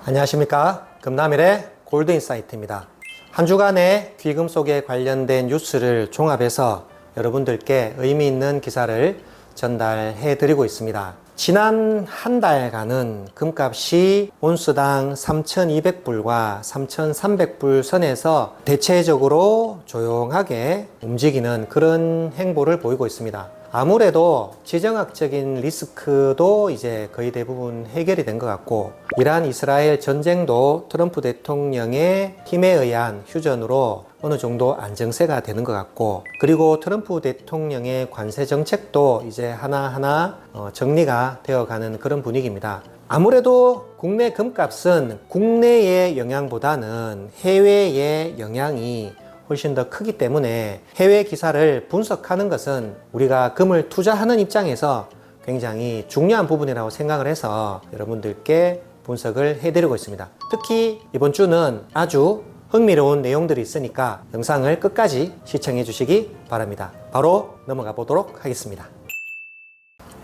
안녕하십니까. 금남일의 골드인사이트입니다. 한 주간의 귀금속에 관련된 뉴스를 종합해서 여러분들께 의미 있는 기사를 전달해 드리고 있습니다. 지난 한 달간은 금값이 온스당 3,200불과 3,300불 선에서 대체적으로 조용하게 움직이는 그런 행보를 보이고 있습니다. 아무래도 지정학적인 리스크도 이제 거의 대부분 해결이 된 것 같고, 이란 이스라엘 전쟁도 트럼프 대통령의 힘에 의한 휴전으로 어느 정도 안정세가 되는 것 같고, 그리고 트럼프 대통령의 관세 정책도 이제 하나하나 정리가 되어가는 그런 분위기입니다. 아무래도 국내 금값은 국내의 영향보다는 해외의 영향이 훨씬 더 크기 때문에 해외 기사를 분석하는 것은 우리가 금을 투자하는 입장에서 굉장히 중요한 부분이라고 생각을 해서 여러분들께 분석을 해드리고 있습니다. 특히 이번 주는 아주 흥미로운 내용들이 있으니까 영상을 끝까지 시청해 주시기 바랍니다. 바로 넘어가 보도록 하겠습니다.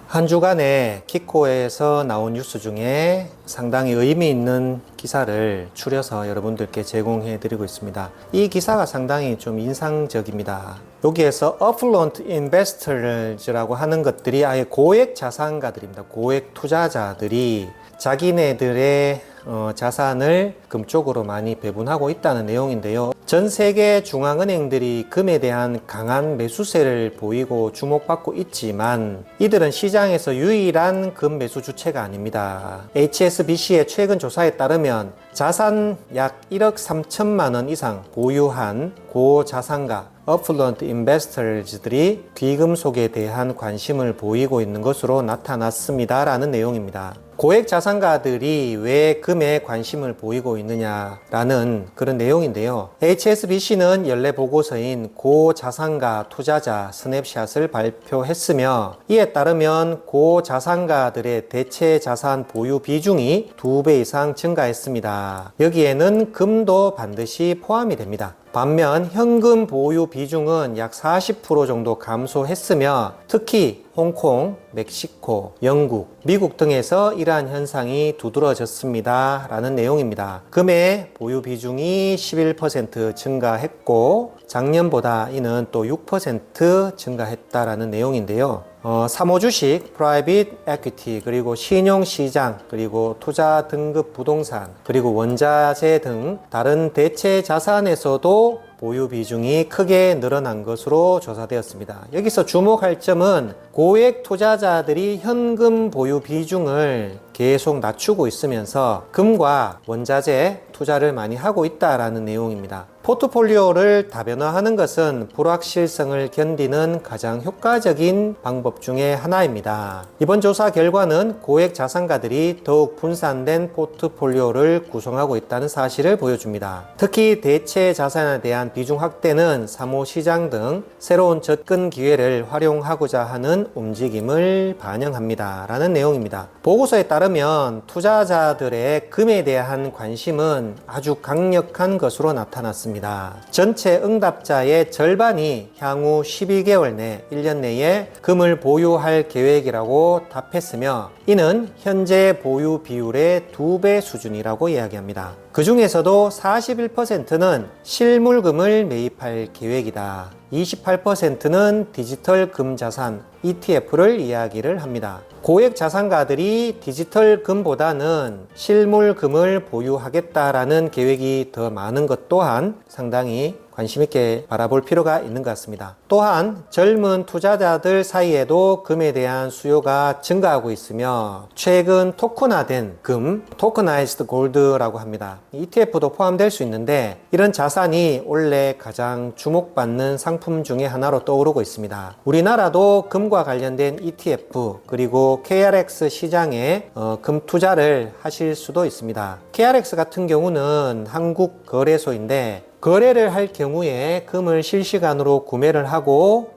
한 주간의 키코에서 나온 뉴스 중에 상당히 의미 있는 기사를 추려서 여러분들께 제공해 드리고 있습니다. 이 기사가 상당히 좀 인상적입니다. 여기에서 Affluent Investors라고 하는 것들이 아예 고액 자산가들입니다. 고액 투자자들이 자기네들의 자산을 금 쪽으로 많이 배분하고 있다는 내용인데요. 전 세계 중앙은행들이 금에 대한 강한 매수세를 보이고 주목받고 있지만 이들은 시장에서 유일한 금 매수 주체가 아닙니다. HSBC의 최근 조사에 따르면 자산 약 1억 3천만 원 이상 보유한 고자산가 Affluent Investors들이 귀금속에 대한 관심을 보이고 있는 것으로 나타났습니다 라는 내용입니다. 고액 자산가들이 왜 금에 관심을 보이고 있느냐라는 그런 내용인데요. HSBC는 연례 보고서인 고자산가 투자자 스냅샷을 발표했으며, 이에 따르면 고자산가들의 대체 자산 보유 비중이 2배 이상 증가했습니다. 여기에는 금도 반드시 포함이 됩니다. 반면 현금 보유 비중은 약 40% 정도 감소했으며, 특히 홍콩, 멕시코, 영국, 미국 등에서 이러한 현상이 두드러졌습니다 라는 내용입니다. 금의 보유 비중이 11% 증가했고 작년보다 이는 또 6% 증가했다라는 내용인데요. 사모주식, 프라이빗 에퀴티, 그리고 신용시장, 그리고 투자 등급 부동산, 그리고 원자재 등 다른 대체 자산에서도 보유 비중이 크게 늘어난 것으로 조사되었습니다. 여기서 주목할 점은 고액 투자자들이 현금 보유 비중을 계속 낮추고 있으면서 금과 원자재 투자를 많이 하고 있다라는 내용입니다. 포트폴리오를 다변화하는 것은 불확실성을 견디는 가장 효과적인 방법 중에 하나입니다. 이번 조사 결과는 고액 자산가들이 더욱 분산된 포트폴리오를 구성하고 있다는 사실을 보여줍니다. 특히 대체 자산에 대한 비중 확대는 사모시장 등 새로운 접근 기회를 활용하고자 하는 움직임을 반영합니다 라는 내용입니다. 보고서에 따르면 투자자들의 금에 대한 관심은 아주 강력한 것으로 나타났습니다. 전체 응답자의 절반이 향후 12개월 내 1년 내에 금을 보유할 계획이라고 답했으며, 이는 현재 보유 비율의 2배 수준이라고 이야기합니다. 그 중에서도 41%는 실물금을 매입할 계획이다. 28%는 디지털 금자산 ETF를 이야기를 합니다. 고액 자산가들이 디지털 금보다는 실물금을 보유하겠다라는 계획이 더 많은 것 또한 상당히 관심 있게 바라볼 필요가 있는 것 같습니다. 또한 젊은 투자자들 사이에도 금에 대한 수요가 증가하고 있으며, 최근 토큰화된 금, 토커나이즈드 골드라고 합니다. ETF도 포함될 수 있는데, 이런 자산이 올해 가장 주목받는 상품 중에 하나로 떠오르고 있습니다. 우리나라도 금과 관련된 ETF 그리고 KRX 시장에 금 투자를 하실 수도 있습니다. KRX 같은 경우는 한국 거래소인데 거래를 할 경우에 금을 실시간으로 구매를 하고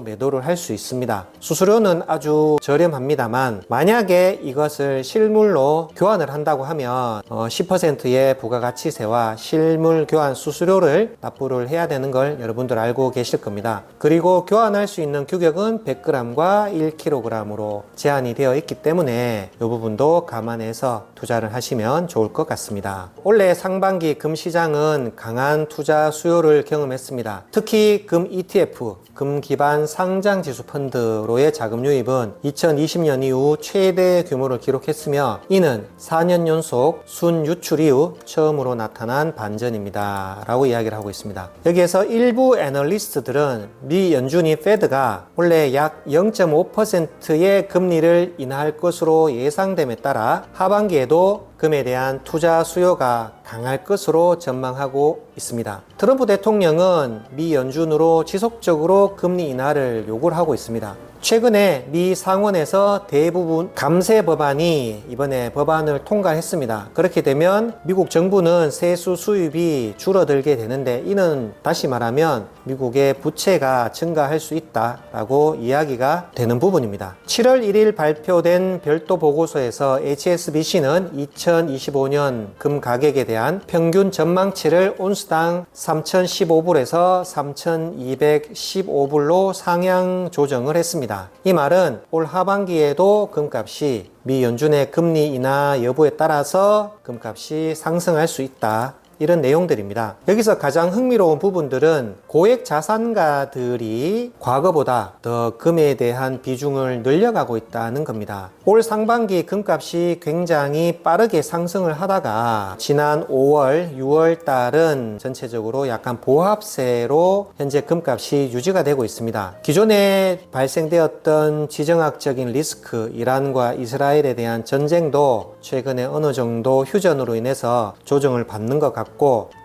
매도를 할 수 있습니다. 수수료는 아주 저렴합니다만 만약에 이것을 실물로 교환을 한다고 하면 10%의 부가가치세와 실물 교환 수수료를 납부를 해야 되는 걸 여러분들 알고 계실 겁니다. 그리고 교환할 수 있는 규격은 100g과 1kg으로 제한이 되어 있기 때문에 이 부분도 감안해서 투자를 하시면 좋을 것 같습니다. 올해 상반기 금 시장은 강한 투자 수요를 경험했습니다. 특히 금 ETF, 금 기반 상장 지수 펀드로의 자금 유입은 2020년 이후 최대 규모를 기록했으며 이는 4년 연속 순 유출 이후 처음으로 나타난 반전입니다 라고 이야기를 하고 있습니다. 여기에서 일부 애널리스트들은 미 연준이 페드가 원래 약 0.5%의 금리를 인하할 것으로 예상됨에 따라 하반기에도 금에 대한 투자 수요가 강할 것으로 전망하고 있습니다. 트럼프 대통령은 미 연준으로 지속적으로 금리 인하를 요구를 하고 있습니다. 최근에 미 상원에서 대부분 감세 법안이 이번에 법안을 통과했습니다. 그렇게 되면 미국 정부는 세수 수입이 줄어들게 되는데 이는 다시 말하면 미국의 부채가 증가할 수 있다라고 이야기가 되는 부분입니다. 7월 1일 발표된 별도 보고서에서 HSBC는 2025년 금 가격에 대한 평균 전망치를 온스당 3,015불에서 3,215불로 상향 조정을 했습니다. 이 말은 올 하반기에도 금값이 미 연준의 금리 인하 여부에 따라서 금값이 상승할 수 있다. 이런 내용들입니다. 여기서 가장 흥미로운 부분들은 고액 자산가들이 과거보다 더 금에 대한 비중을 늘려가고 있다는 겁니다. 올 상반기 금값이 굉장히 빠르게 상승을 하다가 지난 5월, 6월 달은 전체적으로 약간 보합세로 현재 금값이 유지가 되고 있습니다. 기존에 발생되었던 지정학적인 리스크, 이란과 이스라엘에 대한 전쟁도 최근에 어느 정도 휴전으로 인해서 조정을 받는 것 같고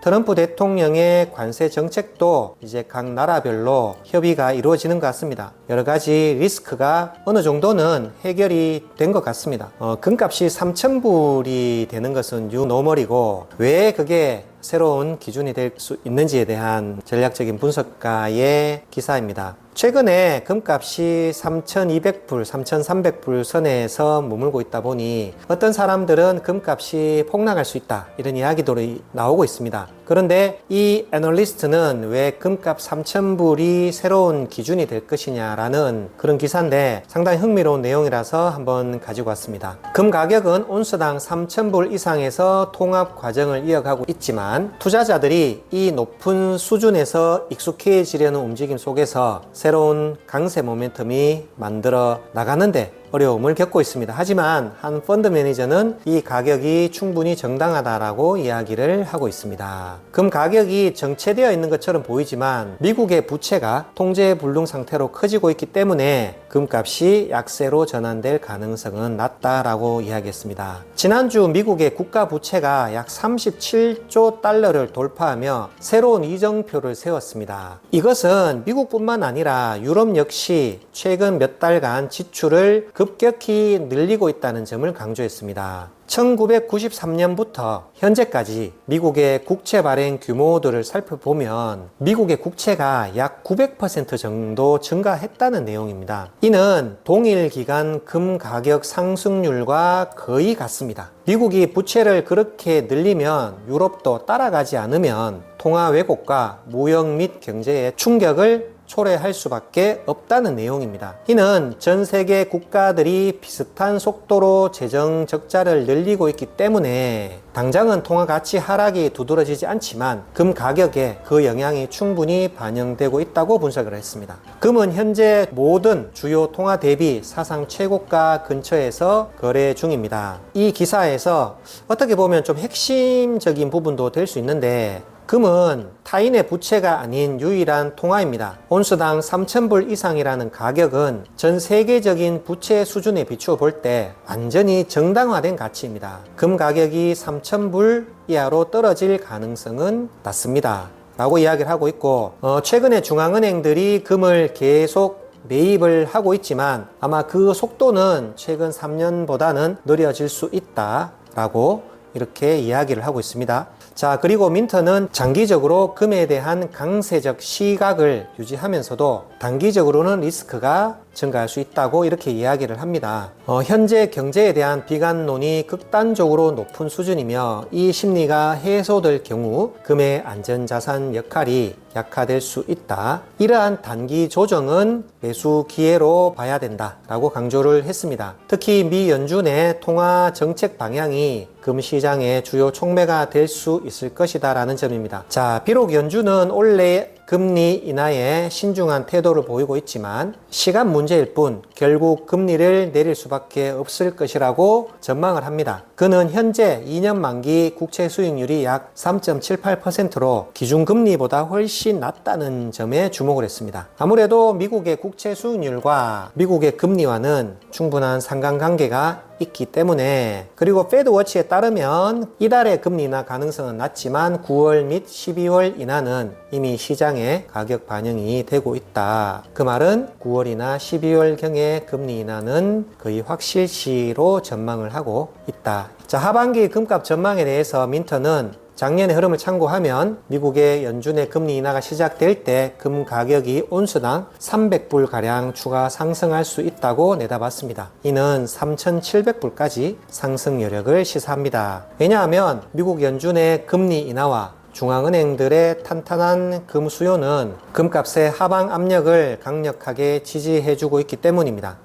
트럼프 대통령의 관세 정책도 이제 각 나라별로 협의가 이루어지는 것 같습니다. 여러 가지 리스크가 어느 정도는 해결이 된 것 같습니다. 금값이 3,000불이 되는 것은 뉴노멀이고 왜 그게 새로운 기준이 될 수 있는지에 대한 전략적인 분석가의 기사입니다. 최근에 금값이 3,200불, 3,300불 선에서 머물고 있다 보니 어떤 사람들은 금값이 폭락할 수 있다 이런 이야기들이 나오고 있습니다. 그런데 이 애널리스트는 왜 금값 3,000불이 새로운 기준이 될 것이냐라는 그런 기사인데 상당히 흥미로운 내용이라서 한번 가지고 왔습니다. 금 가격은 온스당 3,000불 이상에서 통합 과정을 이어가고 있지만 투자자들이 이 높은 수준에서 익숙해지려는 움직임 속에서 새로운 강세 모멘텀이 만들어 나가는데 어려움을 겪고 있습니다. 하지만 한 펀드 매니저는 이 가격이 충분히 정당하다라고 이야기를 하고 있습니다. 금 가격이 정체되어 있는 것처럼 보이지만 미국의 부채가 통제불능 상태로 커지고 있기 때문에 금값이 약세로 전환될 가능성은 낮다라고 이야기했습니다. 지난주 미국의 국가 부채가 약 37조 달러를 돌파하며 새로운 이정표를 세웠습니다. 이것은 미국뿐만 아니라 유럽 역시 최근 몇 달간 지출을 급격히 늘리고 있다는 점을 강조했습니다. 1993년부터 현재까지 미국의 국채 발행 규모들을 살펴보면 미국의 국채가 약 900% 정도 증가했다는 내용입니다. 이는 동일 기간 금 가격 상승률과 거의 같습니다. 미국이 부채를 그렇게 늘리면 유럽도 따라가지 않으면 통화 왜곡과 무역 및 경제에 충격을 초래할 수밖에 없다는 내용입니다. 이는 전 세계 국가들이 비슷한 속도로 재정 적자를 늘리고 있기 때문에 당장은 통화 가치 하락이 두드러지지 않지만 금 가격에 그 영향이 충분히 반영되고 있다고 분석을 했습니다. 금은 현재 모든 주요 통화 대비 사상 최고가 근처에서 거래 중입니다. 이 기사에서 어떻게 보면 좀 핵심적인 부분도 될 수 있는데 금은 타인의 부채가 아닌 유일한 통화입니다. 온스당 3,000불 이상이라는 가격은 전 세계적인 부채 수준에 비추어 볼 때 완전히 정당화된 가치입니다. 금 가격이 3,000불 이하로 떨어질 가능성은 낮습니다. 라고 이야기를 하고 있고 최근에 중앙은행들이 금을 계속 매입을 하고 있지만 아마 그 속도는 최근 3년보다는 느려질 수 있다라고 이렇게 이야기를 하고 있습니다. 자, 그리고 민터는 장기적으로 금에 대한 강세적 시각을 유지하면서도 단기적으로는 리스크가 증가할 수 있다고 이렇게 이야기를 합니다. 현재 경제에 대한 비관론이 극단적으로 높은 수준이며 이 심리가 해소될 경우 금의 안전자산 역할이 약화될 수 있다. 이러한 단기 조정은 매수 기회로 봐야 된다라고 강조를 했습니다. 특히 미 연준의 통화 정책 방향이 금 시장의 주요 촉매가 될 수 있을 것이다 라는 점입니다. 자, 비록 연준은 올해 금리 인하에 신중한 태도를 보이고 있지만 시간 문제일 뿐 결국 금리를 내릴 수밖에 없을 것이라고 전망을 합니다. 그는 현재 2년 만기 국채 수익률이 약 3.78%로 기준금리보다 훨씬 낮다는 점에 주목을 했습니다. 아무래도 미국의 국채 수익률과 미국의 금리와는 충분한 상관관계가 있기 때문에, 그리고 패드워치에 따르면 이달의 금리 인하 가능성은 낮지만 9월 및 12월 인하는 이미 시장에 가격 반영이 되고 있다. 그 말은 9월이나 12월경의 금리 인하는 거의 확실시로 전망을 하고 있다. 자, 하반기 금값 전망에 대해서 민터는 작년의 흐름을 참고하면 미국의 연준의 금리 인하가 시작될 때 금 가격이 온수당 300불가량 추가 상승할 수 있다고 내다봤습니다. 이는 3,700불까지 상승 여력을 시사합니다. 왜냐하면 미국 연준의 금리 인하와 중앙은행들의 탄탄한 금 수요는 금값의 하방 압력을 강력하게 지지해주고 있기 때문입니다.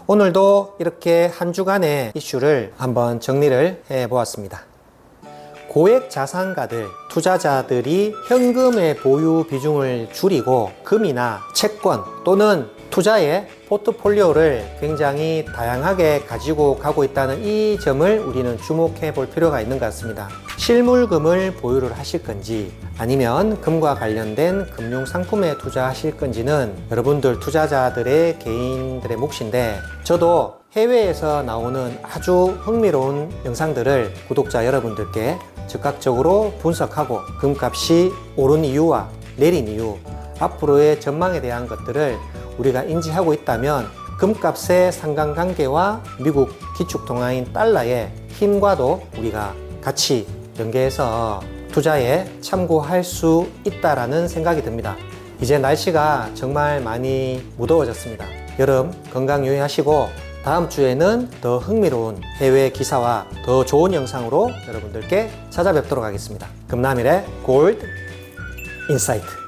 오늘도 이렇게 한 주간의 이슈를 한번 정리를 해보았습니다. 고액 자산가들, 투자자들이 현금의 보유 비중을 줄이고 금이나 채권 또는 투자의 포트폴리오를 굉장히 다양하게 가지고 가고 있다는 이 점을 우리는 주목해 볼 필요가 있는 것 같습니다. 실물금을 보유를 하실 건지 아니면 금과 관련된 금융상품에 투자하실 건지는 여러분들 투자자들의 개인들의 몫인데, 저도 해외에서 나오는 아주 흥미로운 영상들을 구독자 여러분들께 즉각적으로 분석하고 금값이 오른 이유와 내린 이유, 앞으로의 전망에 대한 것들을 우리가 인지하고 있다면 금값의 상관관계와 미국 기축통화인 달러의 힘과도 우리가 같이 연계해서 투자에 참고할 수 있다라는 생각이 듭니다. 이제 날씨가 정말 많이 무더워졌습니다. 여름 건강 유의하시고 다음 주에는 더 흥미로운 해외 기사와 더 좋은 영상으로 여러분들께 찾아뵙도록 하겠습니다. 금남일의 골드 인사이트.